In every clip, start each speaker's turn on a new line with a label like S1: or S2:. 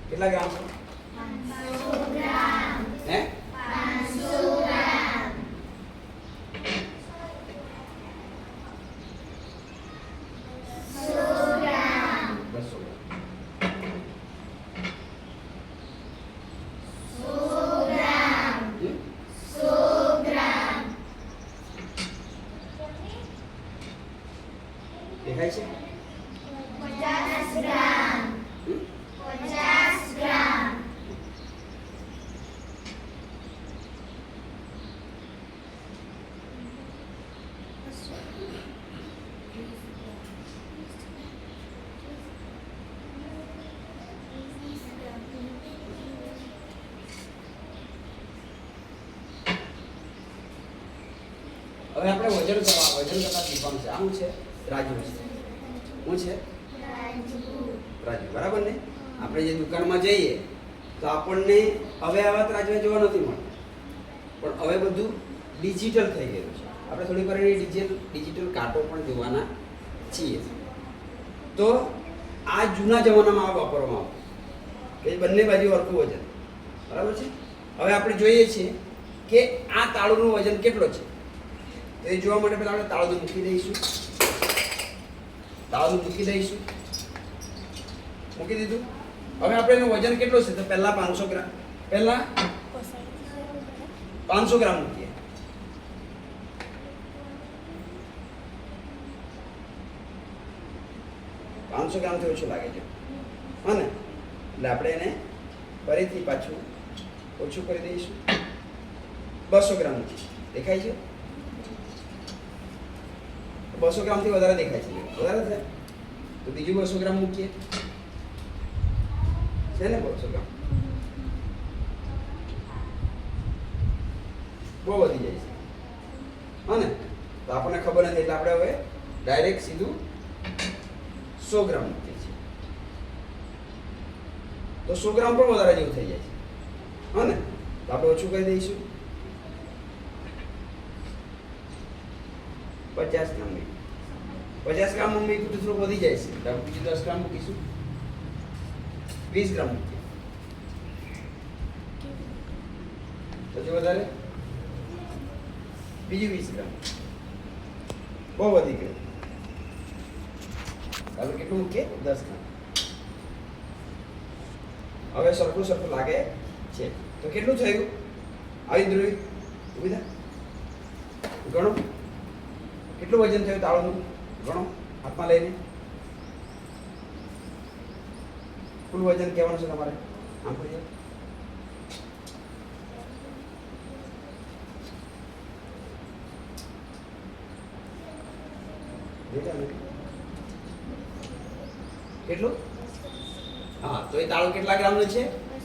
S1: કેટલા ગ્રામ છે?
S2: 500 ગ્રામ.
S1: હે
S2: 500 ગ્રામ. 100 ગ્રામ.
S1: 200 ગ્રામ.
S2: 100 ગ્રામ.
S1: હમ?
S2: 100 ગ્રામ.
S1: દેખાય છે?
S2: 50 ગ્રામ.
S1: હમ?
S2: 50 ગ્રામ.
S1: હવે આપણે વજન કરતા શીખવાનું છે. આનું છે રાજુ છે. શું છે? રાજુ. બરાબર ને? આપણે જે દુકાનમાં જઈએ તો આપણને હવે આવા ત્રાજવા જોવા નથી મળતા, પણ હવે બધું ડિજિટલ થઈ ગયું છે. આપણે થોડી વાર ડિજિટલ કાંટો પણ જોવાના છીએ. તો આ જૂના જમાનામાં આ વાપરવામાં આવતું કે બંને બાજુ સરખું વજન. બરાબર છે? હવે આપણે જોઈએ છીએ કે આ તાળુનું વજન કેટલો છે. તો એ જોવા માટે પહેલા આપણે તાળું મૂકી દઈશું. મૂકી દીધું. હવે આપણે એનું વજન કેટલું છે? તો પહેલા 500 ગ્રામ. પહેલા 500 ગ્રામ મૂકીએ. ગ્રામથી ઓછું લાગે છે, હા ને? એટલે આપણે એને ફરીથી પાછું ઓછું કરી દઈશું. 200 ગ્રામ મૂકીશું. દેખાય છે? 200 ગ્રામથી વધારે દેખાય છે. વધારે થાય તો બીજું 200 ગ્રામ મૂકીએ. છે ને 200 ગ્રામ? બહુ વધી જાય છે, હા ને? તો આપણને ખબર નથી એટલે આપણે હવે ડાયરેક્ટ સીધું 100 ગ્રામ મૂકીએ છીએ. તો 100 ગ્રામ પણ વધારે જેવું થઈ જાય છે, હા ને? તો આપણે ઓછું કરી દઈશું. 50 ગ્રામ મૂકીએ. 50 ગ્રામ મૂકીએ તો થોડું વધી જાય છે. તો આપણે બીજું 10 ગ્રામ મૂકીશું. 20 ગ્રામ મૂકીએ. પછી વધારે બીજું 20 ગ્રામ. બહુ વધી ગયું. હવે કેટલું મૂકીએ? 10 ગ્રામ. હવે સરખું લાગે છે. તો કેટલું થયું? આવી ધ્રુવી ઊભી થા. ગણો કેટલું વજન થયું તાળુનું. ગણો હાથમાં લઈને. કુલ વજન કહેવાનું છે તમારે. આમ કરી જાઓ. કેટલું? હા, તો એ તાળું કેટલા ગ્રામનું છે?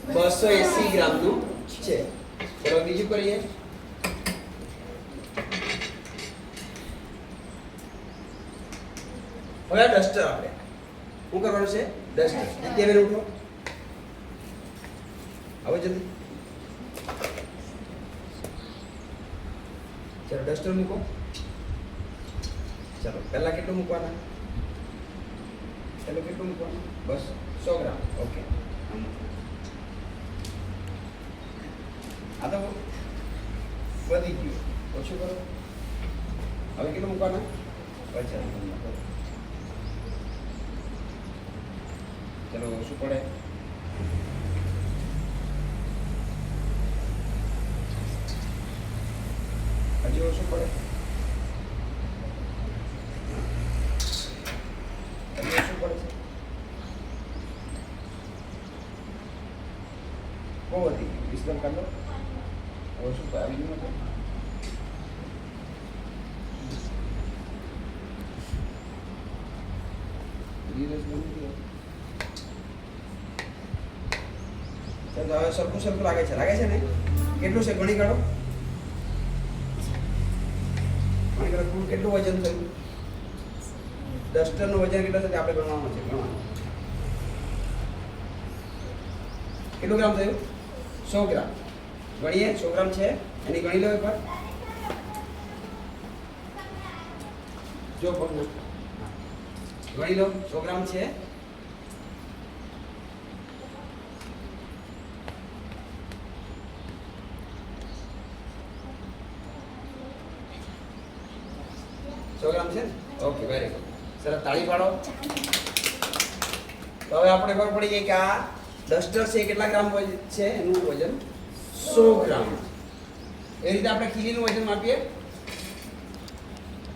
S1: 280 ગ્રામનું છે. ચલો બીજું કરીએ. હવે ડસ્ટર આપણે શું કરવાનું છે? ડસ્ટર. કેવી રીતે ઉઠો? હવે જલ્દી. ચલો ડસ્ટર મૂકો. ચલો પહેલા કેટલું મૂકવાના? કેટલું મૂકવાનું? બસ 100 ગ્રામ. ઓકે. આ તો વધી ગયું. ઓછું કરો. હવે કેટલું મૂકવાના? 50 ગ્રામ. ચલો ઓછું પડે. હજી ઓછું પડે. બહુ વધી ગયું. 20 ગ્રામ કાઢો. ઓછું આવી ગયું નથી. હવે સરખું લાગે છે ને? કેટલું છે? ગણી કાઢો. કેટલું વજન થયું? ડસ્ટરનું વજન કેટલું છે આપણે ગણવાનું છે. કેટલું ગ્રામ થયું? 100 ગ્રામ. ગણીએ. 100 ગ્રામ છે એની ગણી લો એકવાર. જો પગ ગણી લો. 100 ગ્રામ છે. 100 ગ્રામ છે ને ઓકે વેરી ગુડ સરસ તાળી પાડો તો હવે આપણે ખબર પડી ગઈ કે આ ડસ્ટર છે એ કેટલા ગ્રામ વજન છે એનું વજન 100 ગ્રામ એ રીતે આપણે ખીલીનું વજન માપીએ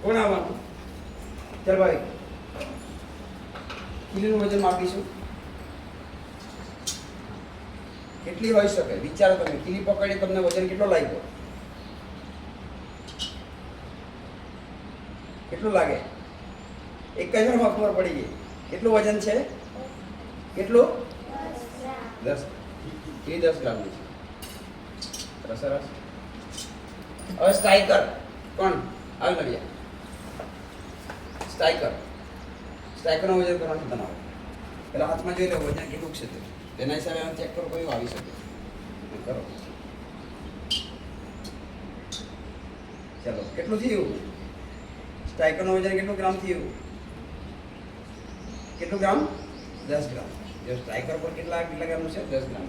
S1: કોણ આવવાનું ચાલ ભાઈ ખીલીનું વજન માપીશું કેટલી હોઈ શકે વિચારો તમે ખીલી પકડી તમને વજન કેટલો લાગ્યો કેટલું લાગે એક જ વાર ખબર પડી ગઈ કેટલું વજન છે કેટલું 10 એ 10 ગ્રામની છે સરસ હવે સ્ટ્રાઇકર કોણ આવે નવ્યા સ્ટ્રાઇકરનું વજન કરવાનું તમારે પેલા હાથમાં જોઈ લો વજન કેટલું છે તે તેના હિસાબે આમ ચેક કરો કોઈ આવી શકે કરો ચલો કેટલું થયું સ્ટ્રાઇકરનું વજન કેટલું ગ્રામ થયું કેટલું ગ્રામ 10 ગ્રામ જો સ્ટ્રાઇકર પર કેટલા ગ્રામનું છે 10 ગ્રામ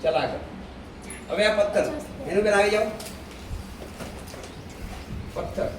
S1: ચાલ આગળ હવે આ પથ્થર એનું પેલા આવી જાઓ પથ્થર